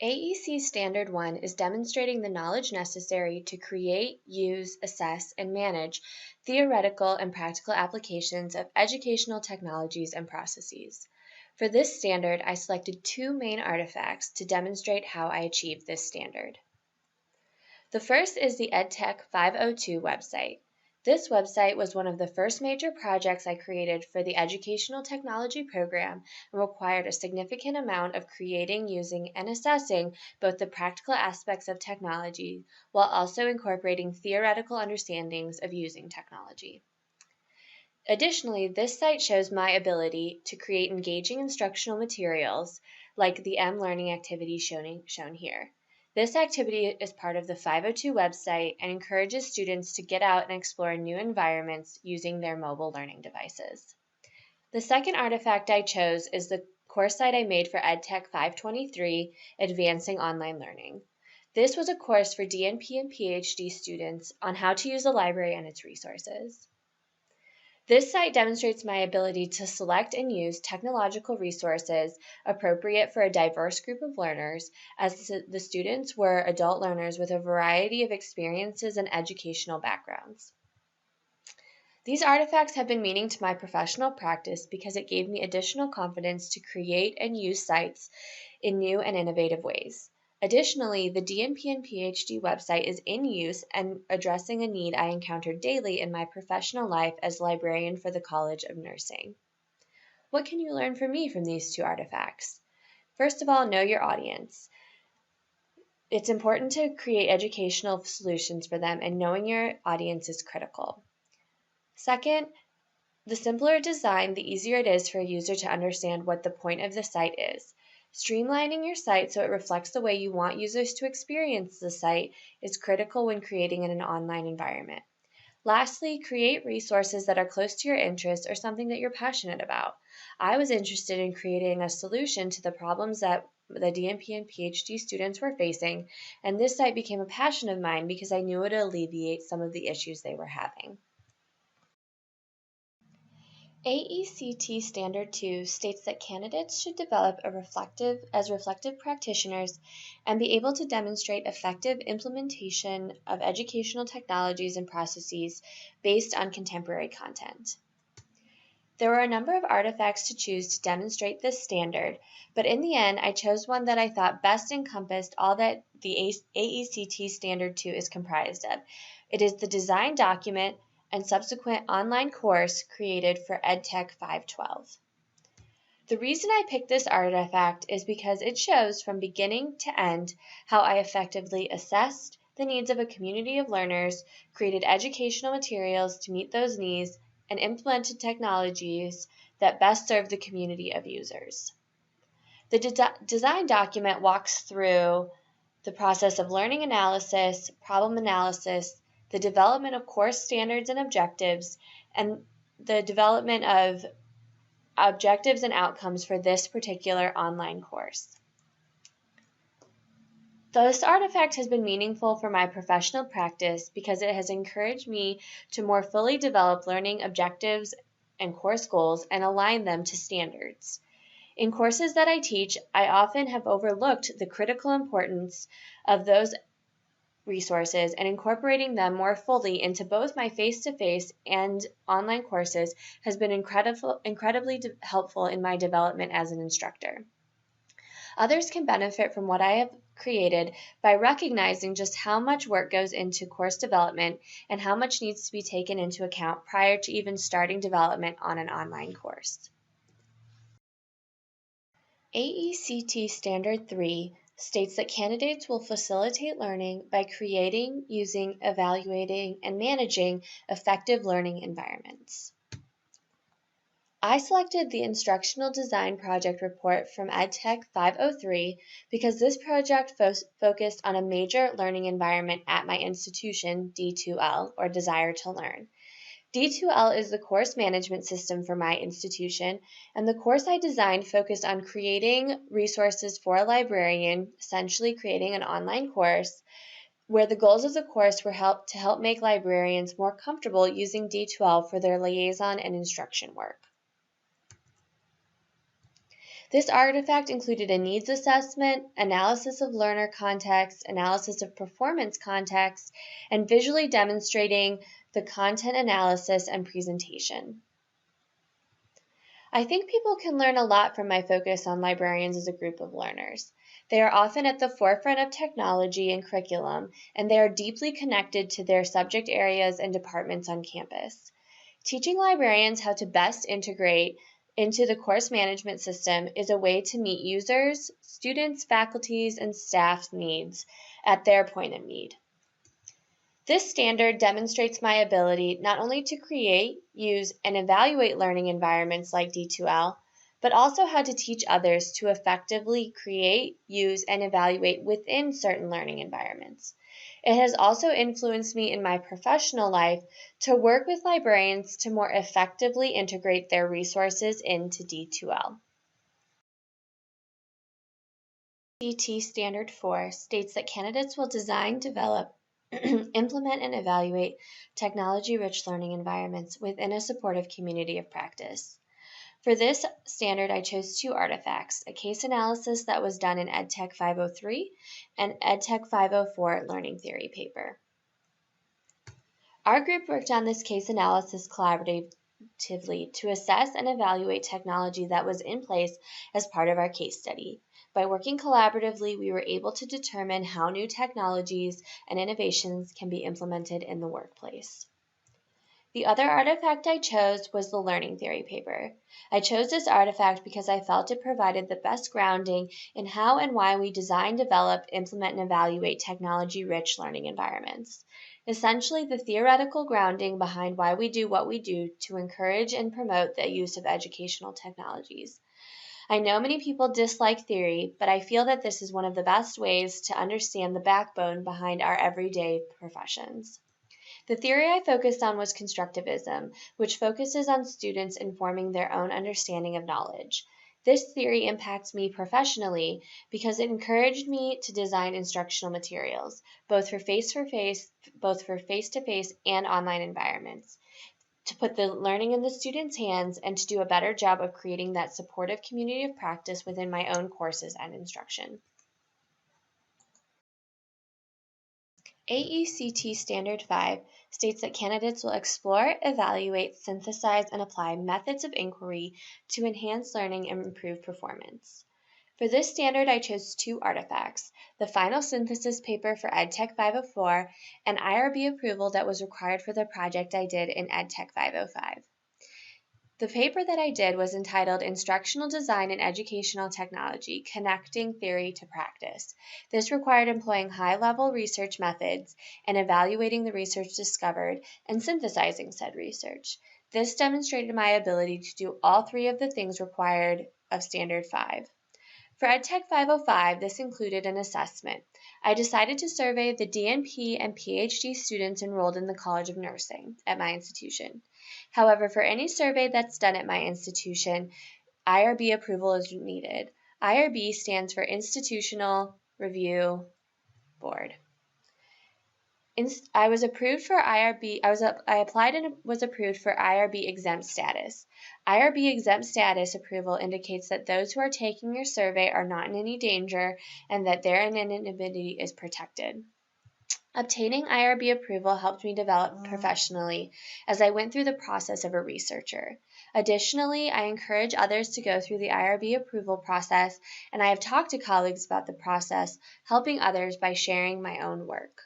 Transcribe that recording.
AEC Standard 1 is demonstrating the knowledge necessary to create, use, assess, and manage theoretical and practical applications of educational technologies and processes. For this standard, I selected two main artifacts to demonstrate how I achieved this standard. The first is the EdTech 502 website. This website was one of the first major projects I created for the Educational Technology program and required a significant amount of creating, using, and assessing both the practical aspects of technology while also incorporating theoretical understandings of using technology. Additionally, this site shows my ability to create engaging instructional materials like the M-Learning activity shown here. This activity is part of the 502 website and encourages students to get out and explore new environments using their mobile learning devices. The second artifact I chose is the course site I made for EdTech 523, Advancing Online Learning. This was a course for DNP and PhD students on how to use the library and its resources. This site demonstrates my ability to select and use technological resources appropriate for a diverse group of learners, as the students were adult learners with a variety of experiences and educational backgrounds. These artifacts have been meaning to my professional practice because it gave me additional confidence to create and use sites in new and innovative ways. Additionally, the DNP and PhD website is in use and addressing a need I encountered daily in my professional life as librarian for the College of Nursing. What can you learn from me from these two artifacts? First of all, know your audience. It's important to create educational solutions for them, and knowing your audience is critical. Second, the simpler design, the easier it is for a user to understand what the point of the site is. Streamlining your site so it reflects the way you want users to experience the site is critical when creating in an online environment. Lastly, create resources that are close to your interests or something that you're passionate about. I was interested in creating a solution to the problems that the DNP and PhD students were facing, and this site became a passion of mine because I knew it would alleviate some of the issues they were having. AECT Standard 2 states that candidates should develop as reflective practitioners and be able to demonstrate effective implementation of educational technologies and processes based on contemporary content. There were a number of artifacts to choose to demonstrate this standard, but in the end, I chose one that I thought best encompassed all that the AECT Standard 2 is comprised of. It is the design document and subsequent online course created for EdTech 512. The reason I picked this artifact is because it shows from beginning to end how I effectively assessed the needs of a community of learners, created educational materials to meet those needs, and implemented technologies that best serve the community of users. The design document walks through the process of learning analysis, problem analysis, the development of course standards and objectives, and the development of objectives and outcomes for this particular online course. This artifact has been meaningful for my professional practice because it has encouraged me to more fully develop learning objectives and course goals and align them to standards. In courses that I teach, I often have overlooked the critical importance of those resources, and incorporating them more fully into both my face-to-face and online courses has been incredibly helpful in my development as an instructor. Others can benefit from what I have created by recognizing just how much work goes into course development and how much needs to be taken into account prior to even starting development on an online course. AECT Standard 3 states that candidates will facilitate learning by creating, using, evaluating, and managing effective learning environments. I selected the Instructional Design Project report from EdTech 503 because this project focused on a major learning environment at my institution, D2L, or Desire to Learn. D2L is the course management system for my institution, and the course I designed focused on creating resources for a librarian, essentially creating an online course, where the goals of the course were to help make librarians more comfortable using D2L for their liaison and instruction work. This artifact included a needs assessment, analysis of learner context, analysis of performance context, and visually demonstrating the content analysis and presentation. I think people can learn a lot from my focus on librarians as a group of learners. They are often at the forefront of technology and curriculum, and they are deeply connected to their subject areas and departments on campus. Teaching librarians how to best integrate into the course management system is a way to meet users, students, faculties, and staff's needs at their point of need. This standard demonstrates my ability not only to create, use, and evaluate learning environments like D2L, but also how to teach others to effectively create, use, and evaluate within certain learning environments. It has also influenced me in my professional life to work with librarians to more effectively integrate their resources into D2L. AECT Standard 4 states that candidates will design, develop, implement, and evaluate technology-rich learning environments within a supportive community of practice. For this standard, I chose two artifacts, a case analysis that was done in EdTech 503 and EdTech 504 learning theory paper. Our group worked on this case analysis collaboratively to assess and evaluate technology that was in place as part of our case study. By working collaboratively, we were able to determine how new technologies and innovations can be implemented in the workplace. The other artifact I chose was the learning theory paper. I chose this artifact because I felt it provided the best grounding in how and why we design, develop, implement, and evaluate technology-rich learning environments. Essentially, the theoretical grounding behind why we do what we do to encourage and promote the use of educational technologies. I know many people dislike theory, but I feel that this is one of the best ways to understand the backbone behind our everyday professions. The theory I focused on was constructivism, which focuses on students informing their own understanding of knowledge. This theory impacts me professionally because it encouraged me to design instructional materials, both for face-to-face and online environments, to put the learning in the students' hands and to do a better job of creating that supportive community of practice within my own courses and instruction. AECT Standard 5 states that candidates will explore, evaluate, synthesize, and apply methods of inquiry to enhance learning and improve performance. For this standard, I chose two artifacts, the final synthesis paper for EdTech 504 and IRB approval that was required for the project I did in EdTech 505. The paper that I did was entitled Instructional Design and Educational Technology, Connecting Theory to Practice. This required employing high-level research methods and evaluating the research discovered and synthesizing said research. This demonstrated my ability to do all three of the things required of Standard 5. For EdTech 505, this included an assessment. I decided to survey the DNP and PhD students enrolled in the College of Nursing at my institution. However, for any survey that's done at my institution, IRB approval is needed. IRB stands for Institutional Review Board. I was approved for IRB. I applied and was approved for IRB exempt status. IRB exempt status approval indicates that those who are taking your survey are not in any danger and that their anonymity is protected. Obtaining IRB approval helped me develop professionally as I went through the process of a researcher. Additionally, I encourage others to go through the IRB approval process, and I have talked to colleagues about the process, helping others by sharing my own work.